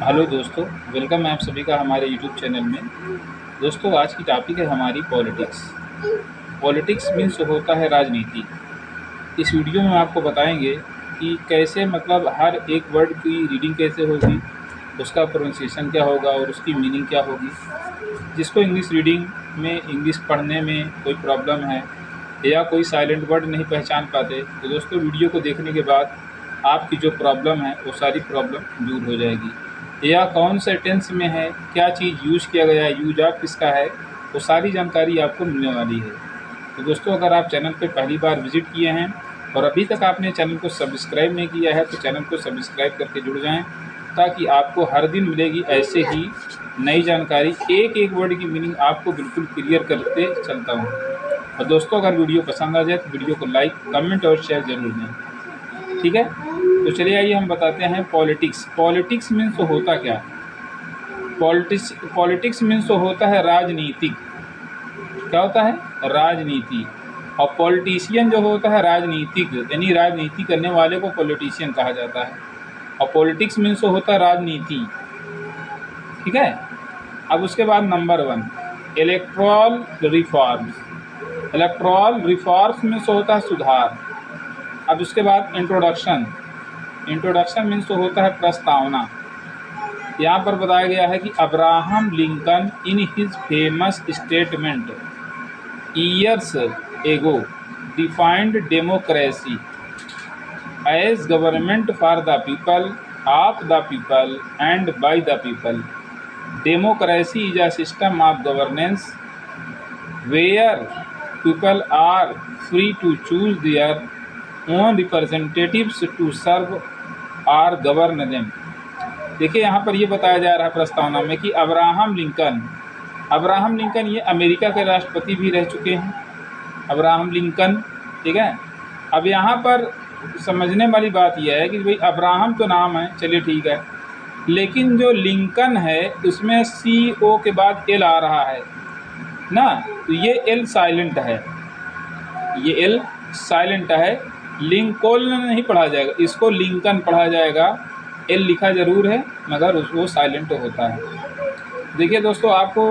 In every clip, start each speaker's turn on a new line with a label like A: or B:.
A: Hello दोस्तों, welcome है आप सभी का हमारे यूट्यूब चैनल में। दोस्तों, आज की टॉपिक है हमारी पॉलिटिक्स। पॉलिटिक्स मीन्स होता है राजनीति। इस वीडियो में आपको बताएंगे कि कैसे मतलब हर एक वर्ड की रीडिंग कैसे होगी, उसका प्रोनाउंसिएशन क्या होगा और उसकी मीनिंग क्या होगी। जिसको इंग्लिश रीडिंग में, इंग्लिश पढ़ने में कोई प्रॉब्लम है या कोई साइलेंट वर्ड नहीं पहचान पाते, तो दोस्तों वीडियो को देखने के बाद आपकी जो प्रॉब्लम है वो सारी प्रॉब्लम दूर हो जाएगी। या कौन से टेंस में है, क्या चीज़ यूज किया गया है, यूज ऑफ किसका है, वो सारी जानकारी आपको मिलने वाली है। तो दोस्तों, अगर आप चैनल पर पहली बार विजिट किए हैं और अभी तक आपने चैनल को सब्सक्राइब नहीं किया है, तो चैनल को सब्सक्राइब करके जुड़ जाएं, ताकि आपको हर दिन मिलेगी ऐसे ही नई जानकारी। एक एक वर्ड की मीनिंग आपको बिल्कुल क्लियर करते चलता हूँ। और दोस्तों, अगर वीडियो पसंद आ जाए तो वीडियो को लाइक, कमेंट और शेयर जरूर दें। ठीक है, तो चलिए आइए हम बताते हैं पॉलिटिक्स। पॉलिटिक्स मीन्स तो होता क्या? पॉलिटिक्स मीन्स तो होता है राजनीतिक। क्या होता है? राजनीति। और पॉलिटिशियन जो होता है राजनीतिक, यानी राजनीति करने वाले को पॉलिटिशियन कहा जाता है। और पॉलिटिक्स मीन्स तो होता है राजनीति। ठीक है। अब उसके बाद number 1, electoral reforms. Electoral reforms means होता है सुधार। अब उसके बाद इंट्रोडक्शन। इंट्रोडक्शन मीन्स तो होता है प्रस्तावना। यहाँ पर बताया गया है कि Abraham Lincoln in his famous statement years ago defined democracy as government for the people, of the people and by the people. Democracy is a system of governance where people are free to choose their own representatives to serve or govern them। देखिए, यहाँ पर ये बताया जा रहा है प्रस्तावना में कि अब्राहम लिंकन ये अमेरिका के राष्ट्रपति भी रह चुके हैं, अब्राहम लिंकन। ठीक है। अब यहाँ पर समझने वाली बात यह है कि भाई अब्राहम तो नाम है, चलिए ठीक है, लेकिन जो लिंकन है उसमें CO के बाद L आ रहा है ना, तो ये L साइलेंट है, ये L साइलेंट है। लिंकोल्न नहीं पढ़ा जाएगा, इसको लिंकन पढ़ा जाएगा। L लिखा जरूर है मगर उसको साइलेंट होता है। देखिए दोस्तों, आपको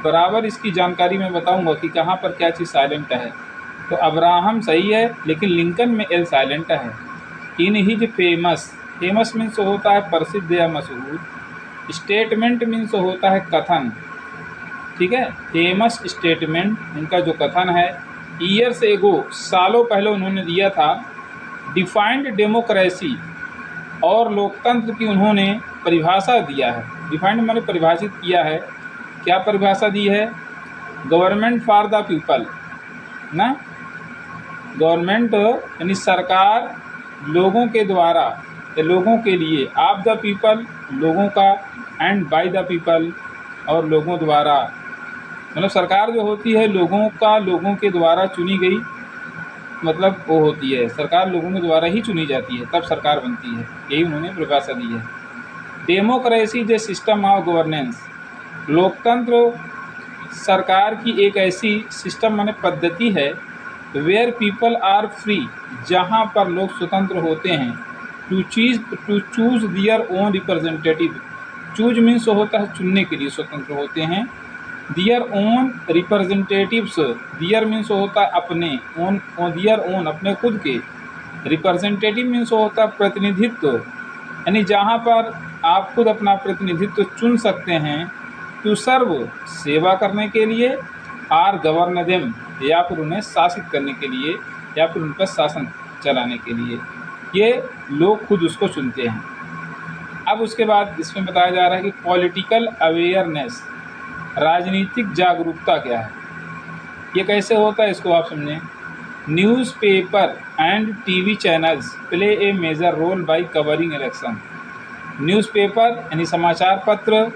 A: बराबर इसकी जानकारी मैं बताऊंगा कि कहाँ पर क्या चीज़ साइलेंट है। तो अब्राहम सही है, लेकिन लिंकन में L साइलेंट है। इन हिज फेमस मीन्स होता है प्रसिद्ध या मशहूर। स्टेटमेंट मीन्स होता है कथन। ठीक है। फेमस स्टेटमेंट, उनका जो कथन है। ईयर्स एगो, सालों पहले उन्होंने दिया था। डिफाइंड डेमोक्रेसी, और लोकतंत्र की उन्होंने परिभाषा दिया है। डिफाइंड मैंने परिभाषित किया है। क्या परिभाषा दी है? गवर्नमेंट फॉर द पीपल ना, गवर्नमेंट यानी सरकार लोगों के द्वारा या लोगों के लिए, ऑफ द पीपल लोगों का, एंड बाय द पीपल और लोगों द्वारा। मतलब सरकार जो होती है लोगों का, लोगों के द्वारा चुनी गई, मतलब वो होती है सरकार लोगों के द्वारा ही चुनी जाती है, तब सरकार बनती है। यही उन्होंने परिभाषा दी है। Democracy is a system of governance. लोकतंत्र सरकार की एक ऐसी सिस्टम माने पद्धति है, वेयर पीपल आर फ्री, जहाँ पर लोग स्वतंत्र होते हैं, to choose their own representative. Choose means होता है चुनने के लिए स्वतंत्र होते हैं। Their own representatives, their means होता है अपने, ओन दियर ओन अपने खुद के। रिप्रेजेंटेटिव मीन्स होता है प्रतिनिधित्व, यानी जहाँ पर आप खुद अपना प्रतिनिधित्व चुन सकते हैं। टू सर्व, सेवा करने के लिए। आर गवर्न देम, या फिर उन्हें शासित करने के लिए, या फिर उन पर शासन चलाने के लिए। ये लोग खुद उसको चुनते हैं। अब उसके बाद इसमें बताया जा रहा है कि पॉलिटिकल अवेयरनेस, राजनीतिक जागरूकता क्या है, ये कैसे होता है, इसको आप समझें। Newspaper and TV channels play a major role by covering election. Newspaper यानी समाचार पत्र,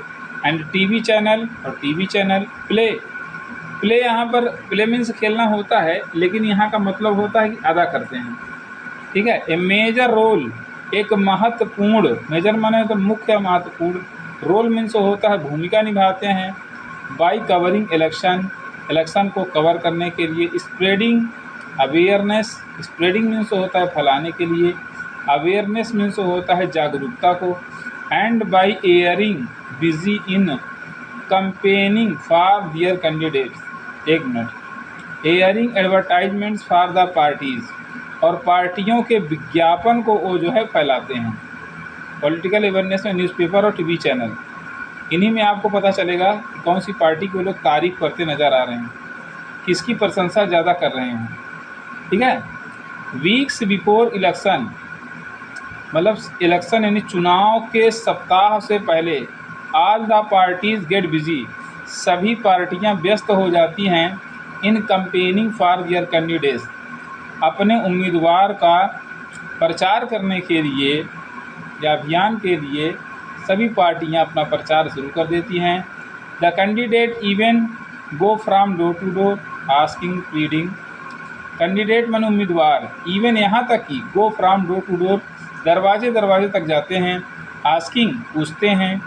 A: एंड TV चैनल, और TV चैनल प्ले यहाँ पर प्ले मीन्स खेलना होता है, लेकिन यहाँ का मतलब होता है कि अदा करते हैं। ठीक है। ए मेजर रोल, एक महत्वपूर्ण, मेजर माने तो मुख्य, महत्वपूर्ण। रोल मीन्स होता है भूमिका निभाते हैं। बाय कवरिंग इलेक्शन, इलेक्शन को कवर करने के लिए। स्प्रेडिंग अवेयरनेस, स्प्रेडिंग मीन्स होता है फैलाने के लिए। अवेयरनेस मीन्स होता है जागरूकता को। and by airing busy in campaigning for their candidates. एक मिनट, airing advertisements for the parties, और पार्टियों के विज्ञापन को वो जो है फैलाते हैं। पॉलिटिकल अवेयरनेस में न्यूज़पेपर और टीवी चैनल, इन्हीं में आपको पता चलेगा कि कौन सी पार्टी को लोग तारीफ करते नज़र आ रहे हैं, किसकी प्रशंसा ज़्यादा कर रहे हैं। ठीक है। वीक्स बिफोर इलेक्शन, मतलब इलेक्शन यानी चुनाव के सप्ताह से पहले, all the parties get busy, सभी पार्टियां व्यस्त हो जाती हैं इन कंपेनिंग फॉर दियर कैंडिडेट्स, अपने उम्मीदवार का प्रचार करने के लिए या अभियान के लिए सभी पार्टियां अपना प्रचार शुरू कर देती हैं। The candidate even go from door to door asking pleading, candidate मन उम्मीदवार, इवन यहाँ तक कि go from door to door, दरवाजे दरवाजे तक जाते हैं, आस्किंग पूछते हैं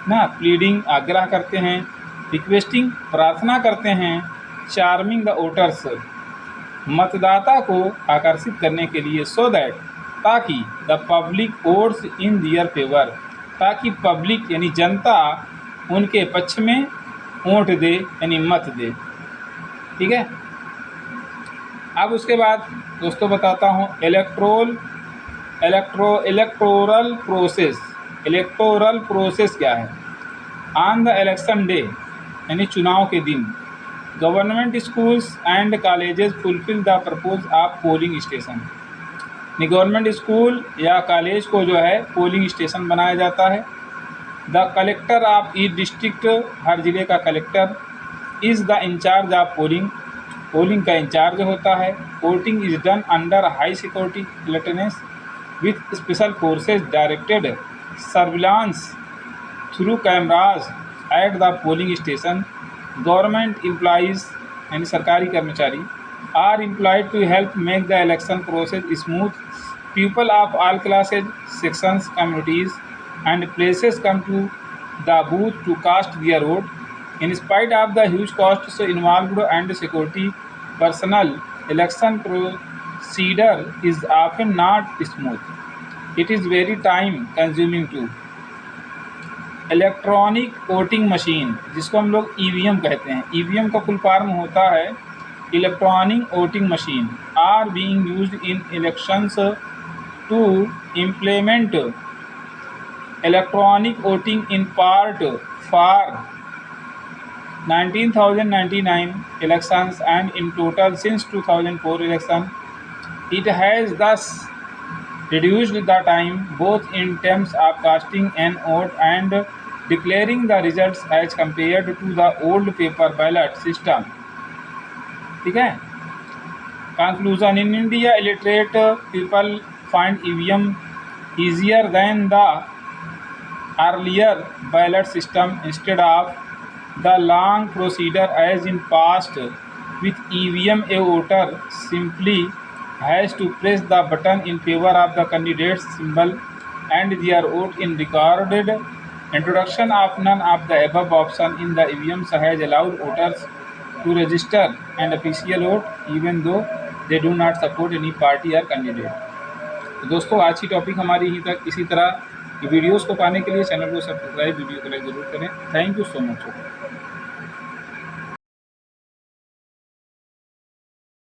A: ना, प्लीडिंग आग्रह करते हैं, रिक्वेस्टिंग प्रार्थना करते हैं, चार्मिंग द वोटर्स मतदाता को आकर्षित करने के लिए, सो दैट ताकि the public votes in their favour, ताकि पब्लिक यानी जनता उनके पक्ष में वोट दे यानी मत दे। ठीक है। अब उसके बाद दोस्तों बताता हूँ इलेक्टोरल प्रोसेस क्या है। ऑन द इलेक्शन डे यानी चुनाव के दिन, government schools and colleges fulfill the purpose of polling station, government school या कॉलेज को जो है पोलिंग स्टेशन बनाया जाता है। The collector of each district, हर जिले का collector, is the incharge of polling, polling का इंचार्ज होता है। Voting is done under high security clearance with special forces directed surveillance through cameras at the polling station. Government employees यानी सरकारी कर्मचारी are employed to help make the election process smooth. People of all classes, sections, communities and places come to the booth to cast their vote. In spite of the huge costs involved and security personnel, election procedure is often not smooth. It is very time consuming too. Electronic voting machine, जिसको हम लोग EVM कहते हैं, EVM का full form होता है electronic voting machine, are being used in elections to implement electronic voting in part for 19,099 elections and in total since 2004 election. It has thus reduced the time both in terms of casting an vote and declaring the results as compared to the old paper ballot system. ठीक है। Conclusion: in India, illiterate people find EVM easier than the earlier ballot system. Instead of the long procedure as in past with EVM, a voter simply has to press the button in favor of the candidate's symbol and their vote in recorded. Introduction of none of the above option in the EVMs has allowed voters to register and official vote even though they do not support any party or candidate. तो दोस्तों आज की topic हमारी यहीं तक। इसी तरह videos को पाने के लिए चैनल को सब्सक्राइब, वीडियो को लाइक जरूर करें। Thank you so much.